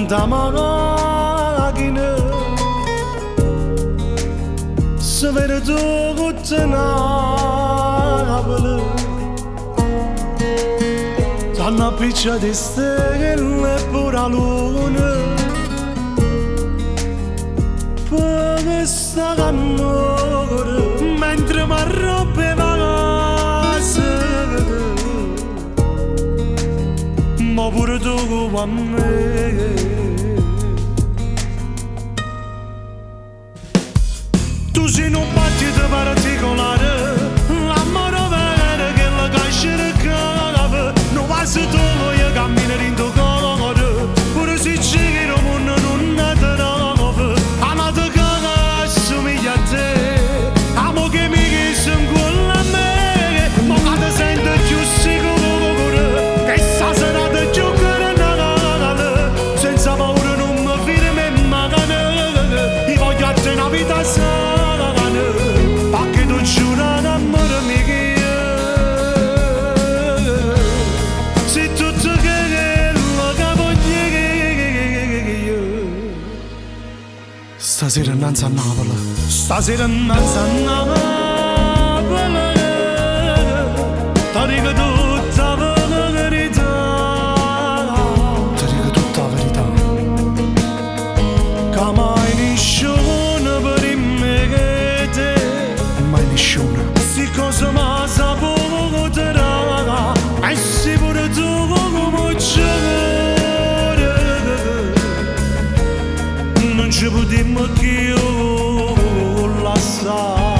담아가기는 severi tuttuna Tanna piccia di stelle pura luna per questa cannore mentre mi arrompeva ma pure tu con me tu sei un battito particolare l'amore vero che la cresce cava non va se tu vuoi camminare in tuo cuore pure se ci che il mondo non è te nuovo amato che assomiglia a te amo che mi chiesi in cuore a me ma che ti sento più sicuro che sta serata giocare Natale senza paura non mi firmi magane io voglio a te una vita sana perché tu giura l'amore mio se tutto che lo voglio stasera innanzi a Napoli stasera innanzi a Napoli ti dico tutta la verità ti dico tutta la verità che mai nessuno per me che te mai nessuno si cosa mi saputo raga e si pure tu come giocare non ci potremmo più lasciare